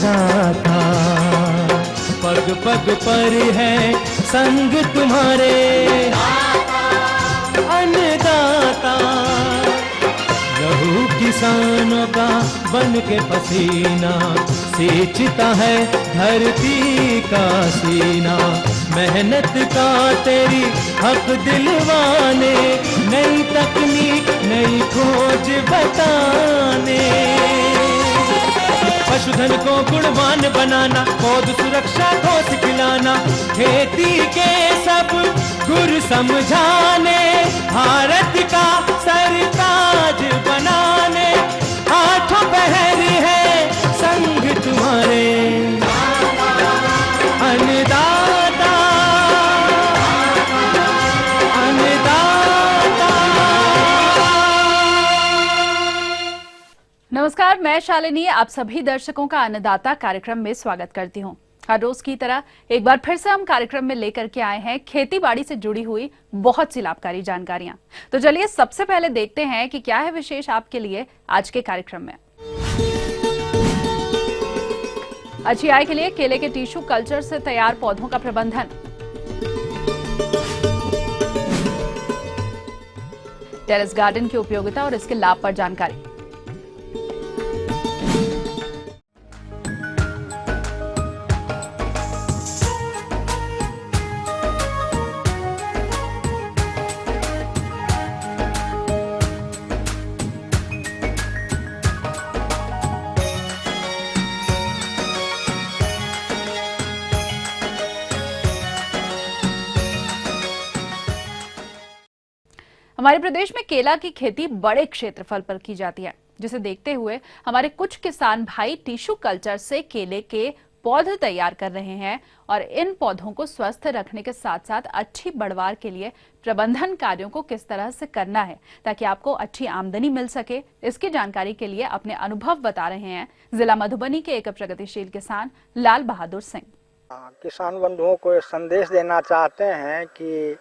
अन्नदाता, पग पग पर है संग तुम्हारे अन्नदाता। लहू किसानों का बन के पसीना सींचता है धरती का सीना। मेहनत का तेरी हक दिलवाने, नई तकनीक नई खोज बताने। पशुधन को गुणवान बनाना, पौध सुरक्षा को सिखलाना, खेती के सब गुर समझाने, भारत का सरताज बनाने। आठों पहर है संग तुम्हारे अन्नदाता, अन्नदाता। नमस्कार, मैं शालिनी आप सभी दर्शकों का अन्नदाता कार्यक्रम में स्वागत करती हूं। हर रोज की तरह एक बार फिर से हम कार्यक्रम में लेकर के आए हैं खेती बाड़ी से जुड़ी हुई बहुत सी लाभकारी जानकारियां। तो चलिए सबसे पहले देखते हैं कि क्या है विशेष आपके लिए आज के कार्यक्रम में। अच्छी आय के लिए केले के टिश्यू कल्चर से तैयार पौधों का प्रबंधन, टेरेस गार्डन की उपयोगिता और इसके लाभ पर जानकारी। हमारे प्रदेश में केला की खेती बड़े क्षेत्रफल पर की जाती है, जिसे देखते हुए हमारे कुछ किसान भाई टिश्यू कल्चर से केले के पौधे तैयार कर रहे हैं और इन पौधों को स्वस्थ रखने के साथ साथ अच्छी बढ़वार के लिए प्रबंधन कार्यों को किस तरह से करना है ताकि आपको अच्छी आमदनी मिल सके, इसकी जानकारी के लिए अपने अनुभव बता रहे हैं जिला मधुबनी के एक प्रगतिशील किसान लाल बहादुर सिंह। किसान बंधुओं को संदेश देना चाहते हैं कि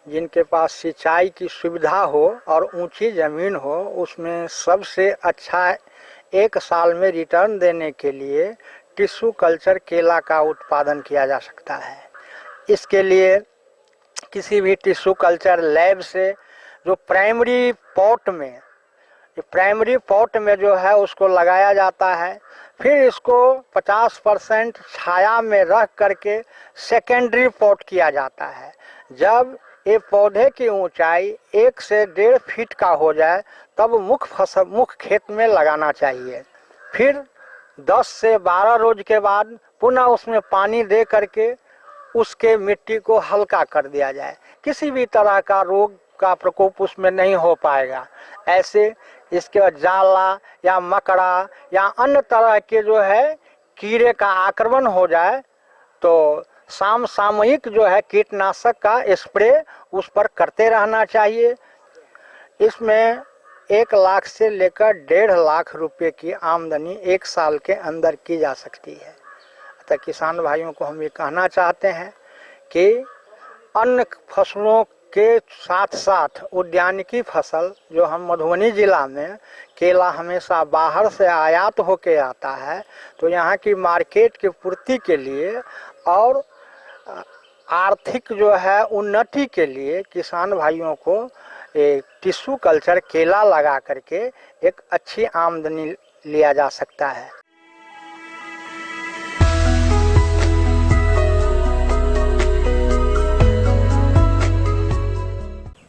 जिनके पास सिंचाई की सुविधा हो और ऊंची ज़मीन हो, उसमें सबसे अच्छा एक साल में रिटर्न देने के लिए टिश्यू कल्चर केला का उत्पादन किया जा सकता है। इसके लिए किसी भी टिश्यू कल्चर लैब से जो प्राइमरी पॉट में जो है उसको लगाया जाता है, फिर इसको 50% छाया में रख करके सेकेंडरी पॉट किया जाता है। जब ये पौधे की ऊंचाई 1 से 1.5 फीट का हो जाए तब मुख्य खेत में लगाना चाहिए। फिर 10 से 12 रोज के बाद पुनः उसमें पानी दे करके उसके मिट्टी को हल्का कर दिया जाए। किसी भी तरह का रोग का प्रकोप उसमें नहीं हो पाएगा। ऐसे इसके बाद जाला या मकड़ा या अन्य तरह के जो है कीड़े का आक्रमण हो जाए तो सामयिक जो है कीटनाशक का स्प्रे उस पर करते रहना चाहिए। इसमें 1 लाख से लेकर 1.5 लाख रुपए की आमदनी 1 साल के अंदर की जा सकती है। अतः किसान भाइयों को हम ये कहना चाहते हैं कि अन्य फसलों के साथ साथ उद्यानिकी फसल जो हम मधुबनी जिला में केला हमेशा बाहर से आयात होके आता है, तो यहाँ की मार्केट की पूर्ति के लिए और आर्थिक जो है उन्नति के लिए किसान भाइयों को एक टिश्यू कल्चर केला लगा करके एक अच्छी आमदनी लिया जा सकता है।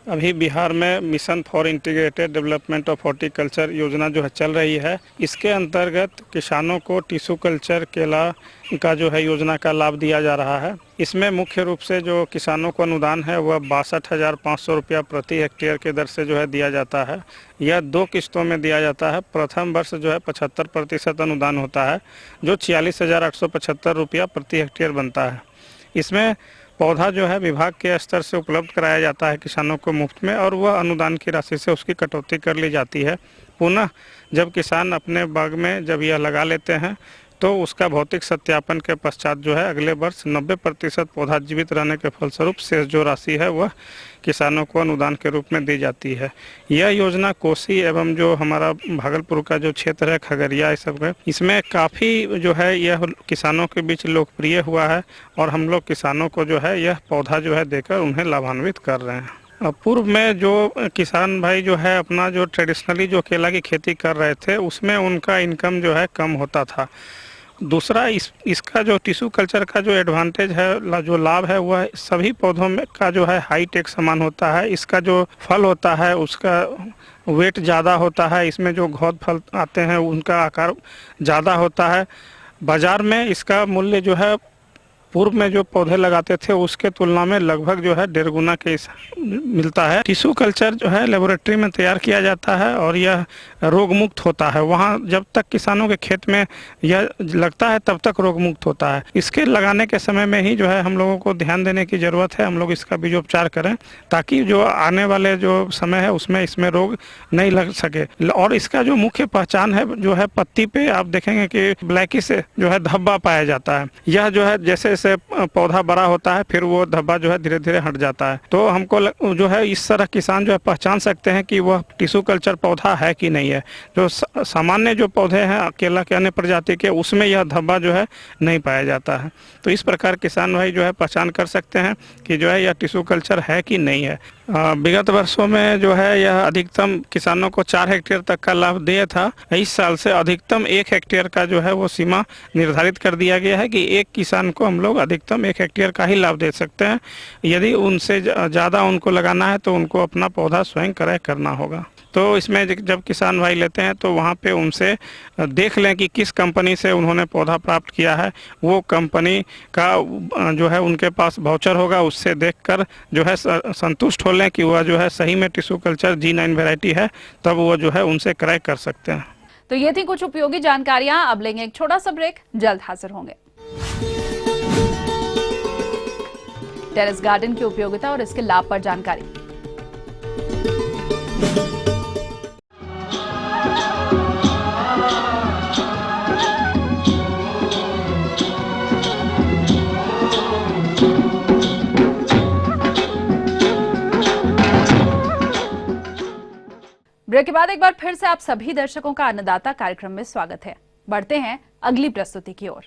अभी बिहार में mission for integrated development of horticulture योजना जो है चल रही है। इसके अंतर्गत किसानों को टिश्यू कल्चर केला का जो है योजना का लाभ दिया जा रहा है। इसमें मुख्य रूप से जो किसानों को अनुदान है वह 62,500 रुपया प्रति हेक्टेयर के दर से जो है दिया जाता है। यह 2 किस्तों में दिया जाता है। प्रथम वर्ष जो है 75% अनुदान होता है, जो 46,875 रुपया प्रति हेक्टेयर बनता है। इसमें पौधा जो है विभाग के स्तर से उपलब्ध कराया जाता है किसानों को मुफ्त में, और वह अनुदान की राशि से उसकी कटौती कर ली जाती है। पुनः जब किसान अपने बाग में जब यह लगा लेते हैं तो उसका भौतिक सत्यापन के पश्चात जो है अगले वर्ष 90% पौधा जीवित रहने के फलस्वरूप शेष जो राशि है वह किसानों को अनुदान के रूप में दी जाती है। यह योजना कोसी एवं जो हमारा भागलपुर का जो क्षेत्र है, खगड़िया, इस सब इसमें काफ़ी जो है यह किसानों के बीच लोकप्रिय हुआ है और हम लोग किसानों को जो है यह पौधा जो है देकर उन्हें लाभान्वित कर रहे हैं। पूर्व में जो किसान भाई जो है अपना जो ट्रेडिशनली जो केला की खेती कर रहे थे उसमें उनका इनकम जो है कम होता था। दूसरा इसका जो टिश्यू कल्चर का जो एडवांटेज है, जो लाभ है, वह सभी पौधों में का जो है हाई टेक समान होता है। इसका जो फल होता है उसका वेट ज़्यादा होता है, इसमें जो घौद फल आते हैं उनका आकार ज़्यादा होता है। बाज़ार में इसका मूल्य जो है पूर्व में जो पौधे लगाते थे उसके तुलना में लगभग जो है 1.5 गुना के मिलता है। टिश्यू कल्चर जो है लेबोरेटरी में तैयार किया जाता है और यह रोग मुक्त होता है। वहाँ जब तक किसानों के खेत में यह लगता है तब तक रोग मुक्त होता है। इसके लगाने के समय में ही जो है हम लोगों को ध्यान देने की ज़रूरत है, हम लोग इसका बीजोपचार करें ताकि जो आने वाले जो समय है उसमें इसमें रोग नहीं लग सके। और इसका जो मुख्य पहचान है जो है पत्ती पे आप देखेंगे कि ब्लैकी से जो है धब्बा पाया जाता है। यह जो है जैसे से पौधा बड़ा होता है फिर वो धब्बा जो है धीरे धीरे हट जाता है। तो हमको जो है इस तरह किसान जो है पहचान सकते हैं कि वह टिश्यू कल्चर पौधा है कि नहीं है। जो सामान्य जो पौधे हैं केला के अन्य प्रजाति के उसमें यह धब्बा जो है नहीं पाया जाता है। तो इस प्रकार किसान भाई जो है पहचान कर सकते हैं कि जो है यह टिश्यू कल्चर है कि नहीं है। विगत वर्षों में जो है यह अधिकतम किसानों को 4 हेक्टेयर तक का लाभ दिया था। इस साल से अधिकतम 1 हेक्टेयर का जो है वो सीमा निर्धारित कर दिया गया है कि एक किसान को हम लोग अधिकतम 1 हेक्टेयर का ही लाभ दे सकते हैं। यदि उनसे ज़्यादा उनको लगाना है तो उनको अपना पौधा स्वयं क्रय करना होगा। तो इसमें जब किसान भाई लेते हैं तो वहाँ पे उनसे देख लें कि किस कंपनी से उन्होंने पौधा प्राप्त किया है। वो कंपनी का जो है उनके पास वाउचर होगा, उससे देखकर जो है संतुष्ट हो लें कि वह जो है सही में टिश्यू कल्चर G9 वैरायटी है, तब वो जो है उनसे क्रय कर सकते हैं। तो ये थी कुछ उपयोगी जानकारियां। अब लेंगे एक छोटा सा ब्रेक, जल्द हाजिर होंगे। टेरेस गार्डन की उपयोगिता और इसके लाभ पर जानकारी। ब्रेक के बाद एक बार फिर से आप सभी दर्शकों का अन्नदाता कार्यक्रम में स्वागत है। बढ़ते हैं अगली प्रस्तुति की ओर।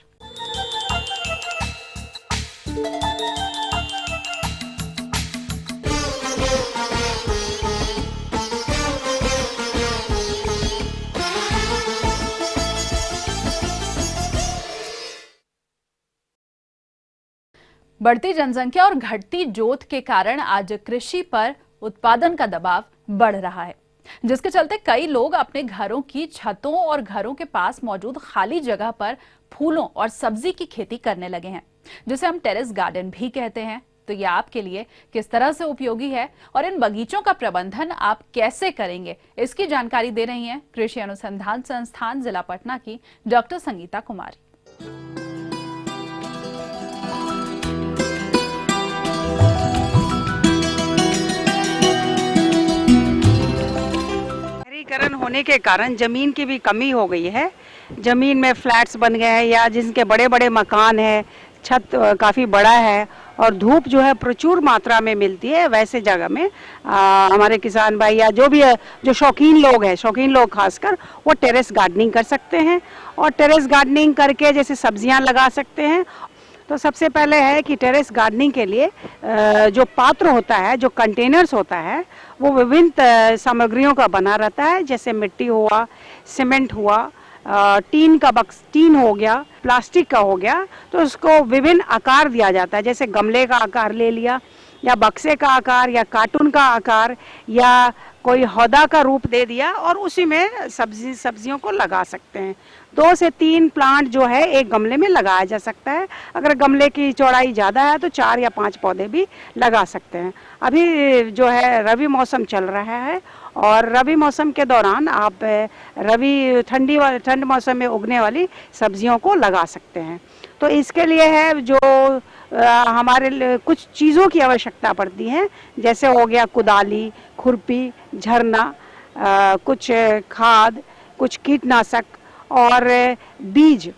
बढ़ती जनसंख्या और घटती जोत के कारण आज कृषि पर उत्पादन का दबाव बढ़ रहा है, जिसके चलते कई लोग अपने घरों की छतों और घरों के पास मौजूद खाली जगह पर फूलों और सब्जी की खेती करने लगे हैं, जिसे हम टेरेस गार्डन भी कहते हैं। तो ये आपके लिए किस तरह से उपयोगी है और इन बगीचों का प्रबंधन आप कैसे करेंगे, इसकी जानकारी दे रही हैं कृषि अनुसंधान संस्थान जिला पटना की डॉक्टर संगीता कुमारी। शहरीकरण होने के कारण जमीन की भी कमी हो गई है। जमीन में फ्लैट्स बन गए हैं या जिनके बड़े बड़े मकान है, छत काफ़ी बड़ा है और धूप जो है प्रचुर मात्रा में मिलती है, वैसे जगह में हमारे किसान भाई या जो भी है, जो शौकीन लोग खासकर, वो टेरेस गार्डनिंग कर सकते हैं। और टेरेस गार्डनिंग करके जैसे सब्जियां लगा सकते हैं। तो सबसे पहले है कि टेरेस गार्डनिंग के लिए जो पात्र होता है, जो कंटेनर्स होता है, वो विभिन्न सामग्रियों का बना रहता है, जैसे मिट्टी हुआ, सीमेंट हुआ, टीन हो गया, प्लास्टिक का हो गया। तो उसको विभिन्न आकार दिया जाता है, जैसे गमले का आकार ले लिया या बक्से का आकार या कार्टून का आकार या कोई हौदा का रूप दे दिया और उसी में सब्जियों को लगा सकते हैं। 2 से 3 प्लांट जो है एक गमले में लगाया जा सकता है। अगर गमले की चौड़ाई ज़्यादा है तो 4 या 5 पौधे भी लगा सकते हैं। अभी जो है रबी मौसम चल रहा है और रबी मौसम के दौरान आप ठंड मौसम में उगने वाली सब्जियों को लगा सकते हैं। तो इसके लिए है जो हमारे कुछ चीज़ों की आवश्यकता पड़ती है, जैसे हो गया कुदाली, खुरपी, झरना, कुछ खाद, कुछ कीटनाशक और बीज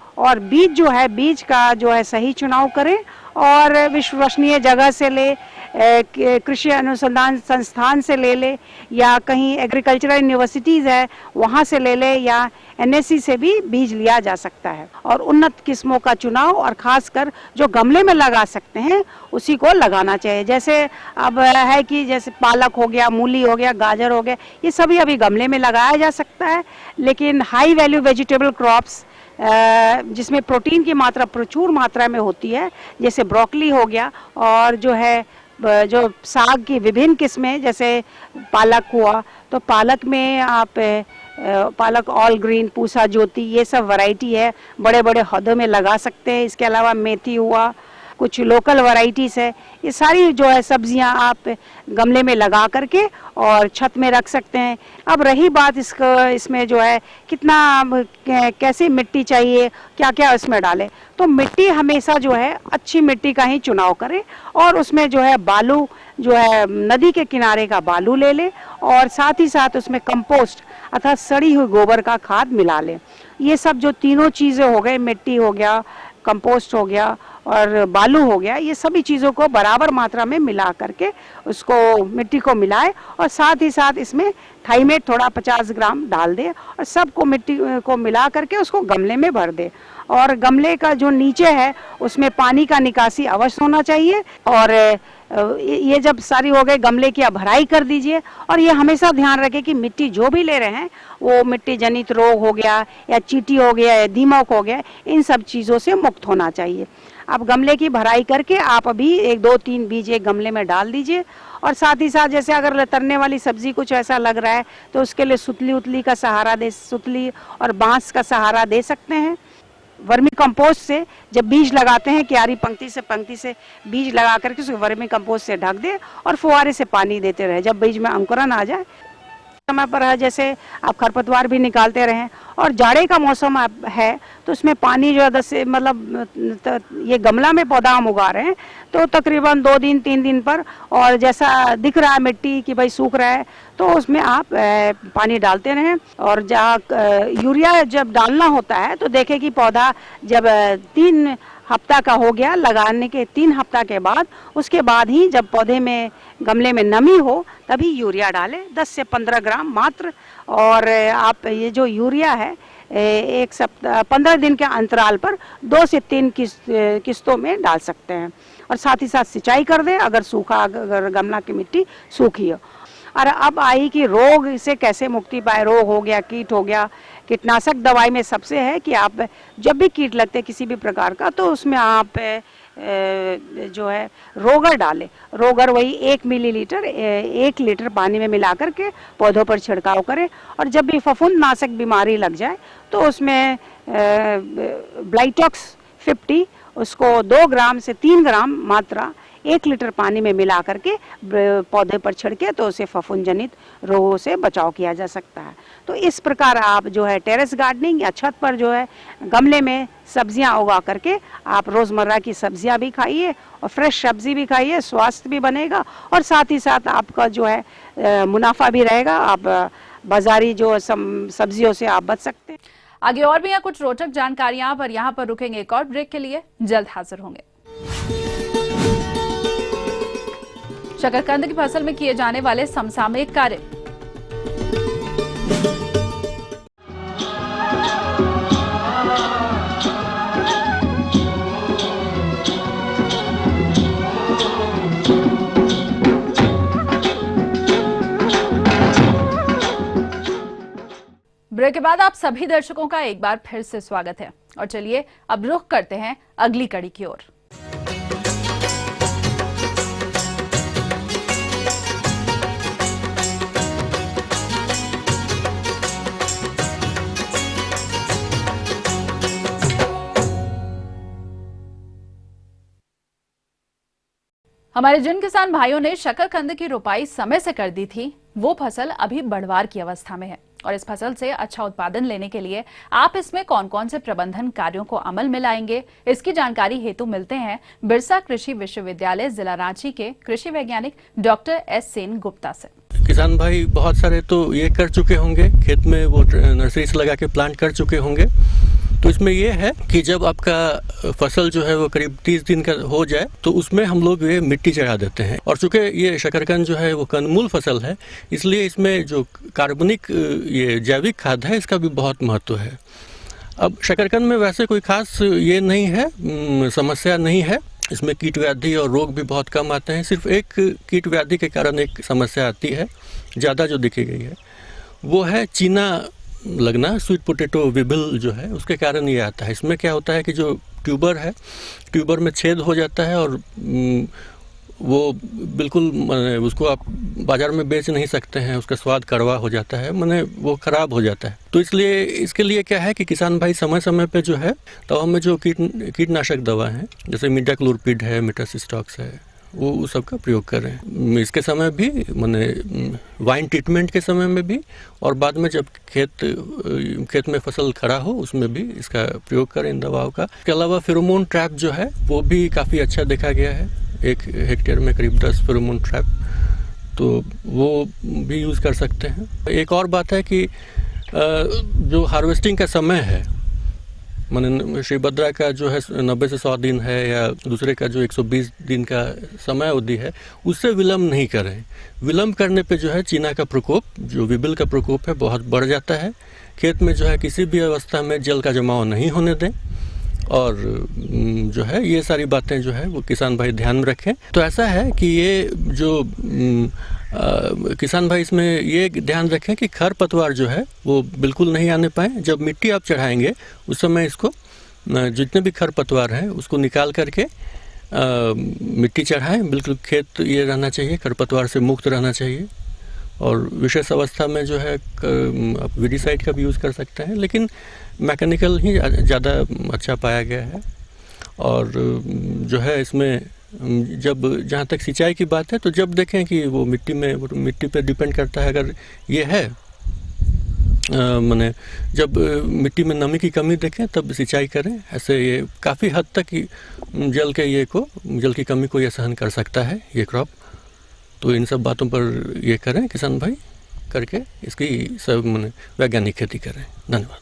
जो है, बीज का जो है सही चुनाव करें और विश्वसनीय जगह से ले, कृषि अनुसंधान संस्थान से ले या कहीं एग्रीकल्चरल यूनिवर्सिटीज़ है वहाँ से ले ले या NSC से भी बीज लिया जा सकता है। और उन्नत किस्मों का चुनाव और खासकर जो गमले में लगा सकते हैं उसी को लगाना चाहिए। जैसे अब है कि जैसे पालक हो गया, मूली हो गया, गाजर हो गया, ये सभी अभी गमले में लगाया जा सकता है। लेकिन हाई वैल्यू वेजिटेबल क्रॉप्स जिसमें प्रोटीन की मात्रा प्रचुर मात्रा में होती है, जैसे ब्रोकली हो गया और जो साग की विभिन्न किस्में, जैसे पालक हुआ, तो पालक में आप पालक ऑल ग्रीन, पूसा ज्योति, ये सब वैरायटी है, बड़े बड़े हौदों में लगा सकते हैं। इसके अलावा मेथी हुआ, कुछ लोकल वैरायटीज़ है, ये सारी जो है सब्जियां आप गमले में लगा करके और छत में रख सकते हैं। अब रही बात इसमें जो है कितना कैसी मिट्टी चाहिए, क्या क्या इसमें डालें, तो मिट्टी हमेशा जो है अच्छी मिट्टी का ही चुनाव करें और उसमें जो है बालू, जो है नदी के किनारे का बालू ले लें और साथ ही साथ उसमें कंपोस्ट अर्थात सड़ी हुई गोबर का खाद मिला लें। ये सब जो तीनों चीज़ें हो गए, मिट्टी हो गया, कंपोस्ट हो गया और बालू हो गया, ये सभी चीज़ों को बराबर मात्रा में मिला करके उसको मिट्टी को मिलाए और साथ ही साथ इसमें थाइमेट थोड़ा 50 ग्राम डाल दे और सबको मिट्टी को मिला करके उसको गमले में भर दे। और गमले का जो नीचे है उसमें पानी का निकासी अवश्य होना चाहिए। और ये जब सारी हो गई गमले की आप भराई कर दीजिए और ये हमेशा ध्यान रखें कि मिट्टी जो भी ले रहे हैं वो मिट्टी जनित रोग हो गया या चींटी हो गया या दीमक हो गया, इन सब चीज़ों से मुक्त होना चाहिए। आप गमले की भराई करके आप अभी 1, 2, 3 बीज एक गमले में डाल दीजिए और साथ ही साथ जैसे अगर लतरने वाली सब्जी कुछ ऐसा लग रहा है तो उसके लिए सुतली का सहारा सुतली और बांस का सहारा दे सकते हैं। वर्मी कंपोस्ट से जब बीज लगाते हैं, क्यारी पंक्ति से बीज लगा करके उसको वर्मी कंपोस्ट से ढक दे और फुहारे से पानी देते रहे। जब बीज में अंकुरन आ जाए समय पर है, जैसे आप खरपतवार भी निकालते रहें और जाड़े का मौसम है तो उसमें पानी जो है से मतलब ये गमला में पौधा हम उगा रहे हैं तो तकरीबन 2 दिन 3 दिन पर, और जैसा दिख रहा है मिट्टी कि भाई सूख रहा है तो उसमें आप पानी डालते रहें। और जहाँ यूरिया जब डालना होता है तो देखें कि पौधा जब 3 हफ्ता का हो गया, लगाने के 3 हफ्ता के बाद, उसके बाद ही जब पौधे में गमले में नमी हो तभी यूरिया डालें, 10 से 15 ग्राम मात्र। और आप ये जो यूरिया है 15 दिन के अंतराल पर 2 से 3 किस्तों में डाल सकते हैं। और साथ ही साथ सिंचाई कर दें अगर गमला की मिट्टी सूखी हो। और अब आई कि रोग से कैसे मुक्ति पाए, रोग हो गया, कीट हो गया, कीटनाशक दवाई में सबसे है कि आप जब भी कीट लगते किसी भी प्रकार का तो उसमें आप जो है रोगर डालें। रोगर वही 1 मिलीलीटर 1 लीटर पानी में मिला करके पौधों पर छिड़काव करें। और जब भी फफूंदनाशक बीमारी लग जाए तो उसमें ब्लाइटॉक्स 50 उसको 2 ग्राम से 3 ग्राम मात्रा 1 लीटर पानी में मिला करके पौधे पर छिड़के तो उसे फफूंद जनित रोगों से बचाव किया जा सकता है। तो इस प्रकार आप जो है टेरेस गार्डनिंग या छत पर जो है गमले में सब्जियां उगा करके आप रोज़मर्रा की सब्जियां भी खाइए और फ्रेश सब्जी भी खाइए, स्वास्थ्य भी बनेगा और साथ ही साथ आपका जो है मुनाफा भी रहेगा। आप बाजारी जो सब्जियों से आप बच सकते हैं। आगे और भी यहाँ कुछ रोचक जानकारियां, पर यहाँ पर रुकेंगे एक और ब्रेक के लिए, जल्द हाजिर होंगे। शकरकंद की फसल में किए जाने वाले समसामयिक कार्य। ब्रेक के बाद आप सभी दर्शकों का एक बार फिर से स्वागत है और चलिए अब रुख करते हैं अगली कड़ी की ओर। हमारे जिन किसान भाइयों ने शकरकंद की रोपाई समय से कर दी थी वो फसल अभी बढ़वार की अवस्था में है और इस फसल से अच्छा उत्पादन लेने के लिए आप इसमें कौन कौन से प्रबंधन कार्यों को अमल में लाएंगे, इसकी जानकारी हेतु मिलते हैं बिरसा कृषि विश्वविद्यालय जिला रांची के कृषि वैज्ञानिक डॉक्टर एस सेन गुप्ता से। किसान भाई बहुत सारे तो ये कर चुके होंगे, खेत में वो नर्सरी से लगा के प्लांट कर चुके होंगे। तो इसमें ये है कि जब आपका फसल जो है वो करीब 30 दिन का हो जाए तो उसमें हम लोग ये मिट्टी चढ़ा देते हैं। और चूँकि ये शकरकंद जो है वो कंदमूल फसल है, इसलिए इसमें जो कार्बनिक ये जैविक खाद है इसका भी बहुत महत्व है। अब शकरकंद में वैसे कोई खास ये नहीं है, समस्या नहीं है। इसमें कीट व्याधि और रोग भी बहुत कम आते हैं। सिर्फ एक कीट व्याधि के कारण एक समस्या आती है, ज़्यादा जो दिखी गई है, वो है चीना लगना, स्वीट पोटैटो विबिल जो है उसके कारण ये आता है। इसमें क्या होता है कि जो ट्यूबर है, ट्यूबर में छेद हो जाता है और वो बिल्कुल उसको आप बाज़ार में बेच नहीं सकते हैं, उसका स्वाद कड़वा हो जाता है, माने वो ख़राब हो जाता है। तो इसलिए इसके लिए क्या है कि किसान भाई समय समय पे जो है दवा में जो कीटनाशक दवा हैं, जैसे मिडाक्लोरपिड है, मेटासिस्टॉक्स है, वो सबका प्रयोग करें। इसके समय भी माने वाइन ट्रीटमेंट के समय में भी, और बाद में जब खेत में फसल खड़ा हो उसमें भी इसका प्रयोग करें इन दवाओं का। इसके अलावा फेरोमोन ट्रैप जो है वो भी काफ़ी अच्छा देखा गया है। 1 हेक्टेयर में करीब 10 फेरोमोन ट्रैप, तो वो भी यूज़ कर सकते हैं। एक और बात है कि जो हार्वेस्टिंग का समय है, माने श्रीभद्रा का जो है 90 से 100 दिन है, या दूसरे का जो 120 दिन का समय अवधि है, उससे विलम्ब नहीं करें। विलम्ब करने पे जो है चीना का प्रकोप, जो विबिल का प्रकोप है, बहुत बढ़ जाता है। खेत में जो है किसी भी अवस्था में जल का जमाव नहीं होने दें, और जो है ये सारी बातें जो है वो किसान भाई ध्यान में रखें। तो ऐसा है कि ये जो किसान भाई इसमें ये ध्यान रखें कि खरपतवार जो है वो बिल्कुल नहीं आने पाए। जब मिट्टी आप चढ़ाएंगे उस समय इसको जितने भी खरपतवार हैं उसको निकाल करके मिट्टी चढ़ाएं। बिल्कुल खेत ये रहना चाहिए, खरपतवार से मुक्त रहना चाहिए। और विशेष अवस्था में जो है आप वीडीसाइड का भी यूज़ कर सकते हैं, लेकिन मैकेनिकल ही ज़्यादा अच्छा पाया गया है। और जो है इसमें जब जहाँ तक सिंचाई की बात है, तो जब देखें कि वो मिट्टी पे डिपेंड करता है। अगर ये है माने जब मिट्टी में नमी की कमी देखें तब सिंचाई करें। ऐसे ये काफ़ी हद तक जल की कमी को ये सहन कर सकता है ये क्रॉप। तो इन सब बातों पर ये करें किसान भाई, करके इसकी सब माने वैज्ञानिक खेती करें। धन्यवाद।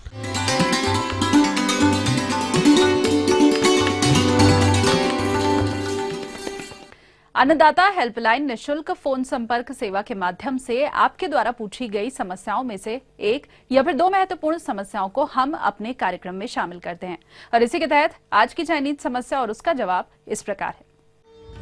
अन्नदाता हेल्पलाइन निशुल्क फोन संपर्क सेवा के माध्यम से आपके द्वारा पूछी गई समस्याओं में से एक या फिर 2 महत्वपूर्ण समस्याओं को हम अपने कार्यक्रम में शामिल करते हैं। और इसी के तहत आज की चयनित समस्या और उसका जवाब इस प्रकार है।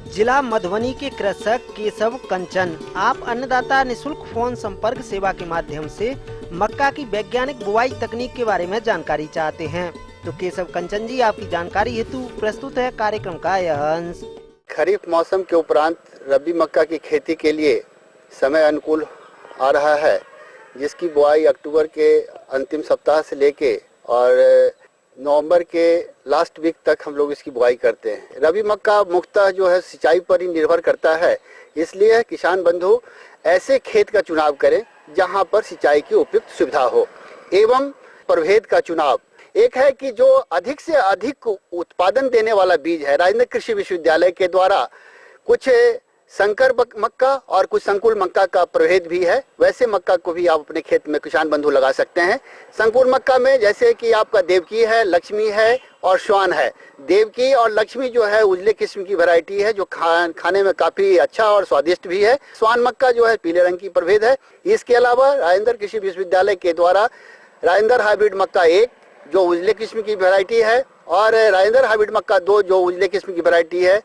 जिला मधुबनी के कृषक केशव कंचन, आप अन्नदाता निशुल्क फोन संपर्क सेवा के माध्यम से मक्का की वैज्ञानिक बुवाई तकनीक के बारे में जानकारी चाहते हैं। तो केशव कंचन जी, आपकी जानकारी हेतु प्रस्तुत है कार्यक्रम का यह अंश। खरीफ मौसम के उपरांत रबी मक्का की खेती के लिए समय अनुकूल आ रहा है, जिसकी बुआई अक्टूबर के अंतिम सप्ताह से लेके और नवंबर के लास्ट वीक तक हम लोग इसकी बुआई करते हैं। रबी मक्का मुख्यतः जो है सिंचाई पर ही निर्भर करता है, इसलिए किसान बंधु ऐसे खेत का चुनाव करें जहां पर सिंचाई की उपयुक्त सुविधा हो। एवं प्रभेद का चुनाव, एक है कि जो अधिक से अधिक उत्पादन देने वाला बीज है। राजेंद्र कृषि विश्वविद्यालय के द्वारा कुछ संकर मक्का और कुछ संकुल मक्का का प्रभेद भी है। वैसे मक्का को भी आप अपने खेत में किसान बंधु लगा सकते हैं। संकुल मक्का में जैसे कि आपका देवकी है, लक्ष्मी है और श्वान है। देवकी और लक्ष्मी जो है उजले किस्म की वैरायटी है, जो खाने में काफी अच्छा और स्वादिष्ट भी है। श्वान मक्का जो है पीले रंग की प्रभेद है। इसके अलावा राजेंद्र कृषि विश्वविद्यालय के द्वारा राजेंद्र हाइब्रिड मक्का 1 जो उजले किस्म की वैरायटी है, और राजेंद्र हाइब्रिड मक्का 2 जो उजले किस्म की वैरायटी है,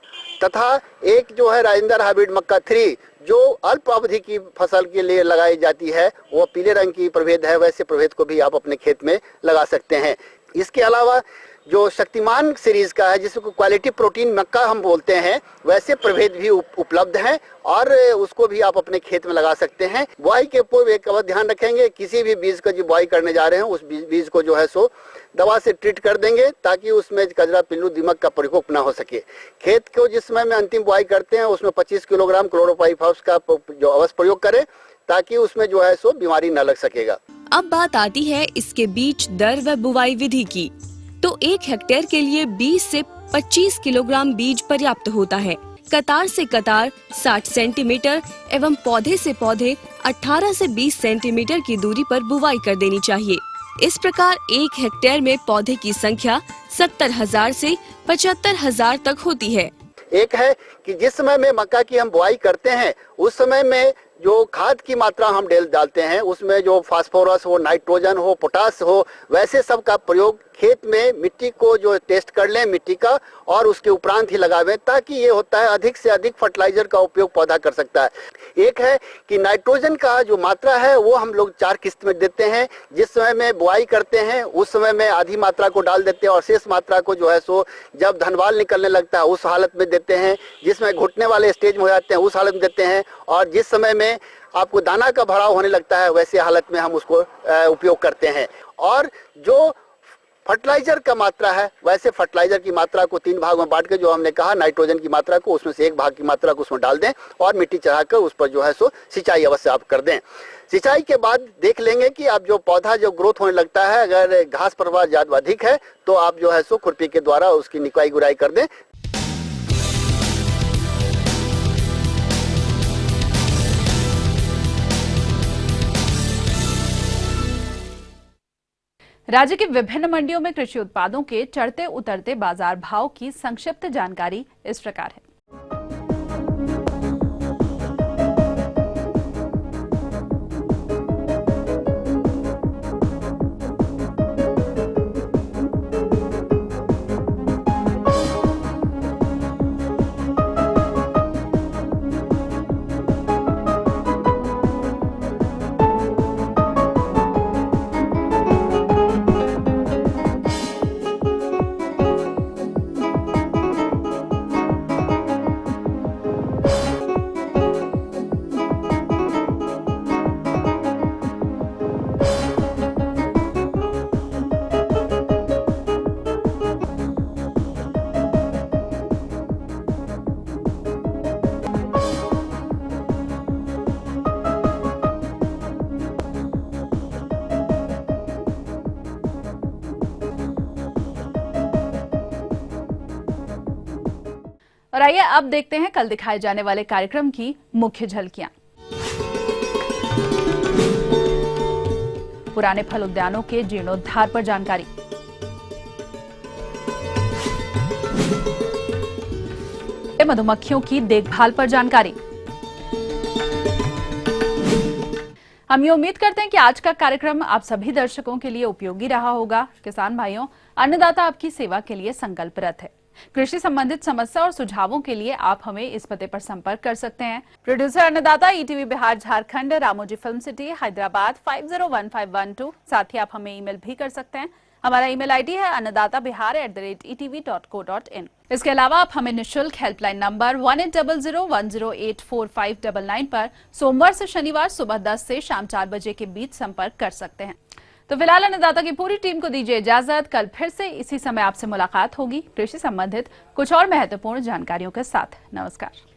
तथा एक जो है राजेंद्र हाइब्रिड मक्का 3 जो अल्प अवधि की फसल के लिए लगाई जाती है, वो पीले रंग की प्रभेद है। वैसे प्रभेद को भी आप अपने खेत में लगा सकते हैं। इसके अलावा जो शक्तिमान सीरीज का है, जिसको क्वालिटी प्रोटीन मक्का हम बोलते हैं, वैसे प्रभेद भी उपलब्ध हैं और उसको भी आप अपने खेत में लगा सकते हैं। बुआई के पूर्व एक बात ध्यान रखेंगे, किसी भी बीज का जो बुआई करने जा रहे हैं उस बीज को जो है सो दवा से ट्रीट कर देंगे, ताकि उसमें कजरा, पिल्लू, दीमक का प्रकोप ना हो सके। खेत को जिस समय में अंतिम बुआई करते हैं उसमें 25 किलोग्राम क्लोरोपाइरीफॉस का जो अवश्य प्रयोग करें, ताकि उसमें जो है सो बीमारी न लग सकेगा। अब बात आती है इसके बीज दर व बुवाई विधि की। तो 1 हेक्टेयर के लिए 20 से 25 किलोग्राम बीज पर्याप्त होता है। कतार से कतार 60 सेंटीमीटर एवं पौधे से पौधे 18 से 20 सेंटीमीटर की दूरी पर बुवाई कर देनी चाहिए। इस प्रकार 1 हेक्टेयर में पौधे की संख्या 70,000 से 75,000 तक होती है। एक है कि जिस समय में मक्का की हम बुआई करते हैं उस समय में जो खाद की मात्रा हम डालते हैं उसमें जो फास्फोरस हो, नाइट्रोजन हो, पोटास हो, वैसे सब का प्रयोग खेत में मिट्टी को जो टेस्ट कर लें मिट्टी का और उसके उपरांत ही लगावें, ताकि ये होता है अधिक से अधिक फर्टिलाइजर का उपयोग पौधा कर सकता है। एक है कि नाइट्रोजन का जो मात्रा है वो हम लोग 4 किस्त में देते हैं। जिस समय में बुआई करते हैं उस समय में आधी मात्रा को डाल देते हैं और शेष मात्रा को जो है सो जब धनवाल निकलने लगता है उस हालत में देते हैं, जिसमें घुटने वाले स्टेज में हो जाते हैं उस हालत में देते हैं, और जिस समय में आपको दाना का भराव होने लगता है वैसे हालत में हम उसको उपयोग करते हैं। और जो फर्टिलाइजर का मात्रा है वैसे फर्टिलाइजर की मात्रा को 3 भाग में बांट के जो हमने कहा नाइट्रोजन की मात्रा को उसमें से 1 भाग की मात्रा को उसमें डाल दें और मिट्टी चढ़ाकर उस पर जो है सो सिंचाई अवश्य आप कर दें। सिंचाई के बाद देख लेंगे कि अब जो पौधा जो ग्रोथ होने लगता है, अगर घास परवार ज्यादा अधिक है तो आप जो है सो खुरपी के द्वारा उसकी निकाई गुड़ाई कर दें। राज्य की विभिन्न मंडियों में कृषि उत्पादों के चढ़ते उतरते बाजार भाव की संक्षिप्त जानकारी इस प्रकार है। और आइए अब देखते हैं कल दिखाए जाने वाले कार्यक्रम की मुख्य झलकियां। पुराने फल उद्यानों के जीर्णोद्धार पर जानकारी, मधुमक्खियों की देखभाल पर जानकारी। हम ये उम्मीद करते हैं कि आज का कार्यक्रम आप सभी दर्शकों के लिए उपयोगी रहा होगा। किसान भाइयों, अन्नदाता आपकी सेवा के लिए संकल्परत है। कृषि संबंधित समस्या और सुझावों के लिए आप हमें इस पते पर संपर्क कर सकते हैं। प्रोड्यूसर अन्नदाता, ETV Bihar Jharkhand, Ramoji film city, Hyderabad 501512। साथ ही आप हमें ईमेल भी कर सकते हैं। हमारा ईमेल आईडी है annadatabihar@etv.co.in। इसके अलावा आप हमें निःशुल्क हेल्पलाइन नंबर 180010084599 पर सोमवार से शनिवार सुबह 10 से शाम 4 बजे के बीच संपर्क कर सकते हैं। तो फिलहाल अन्नदाता की पूरी टीम को दीजिए इजाजत। कल फिर से इसी समय आपसे मुलाकात होगी कृषि संबंधित कुछ और महत्वपूर्ण जानकारियों के साथ। नमस्कार।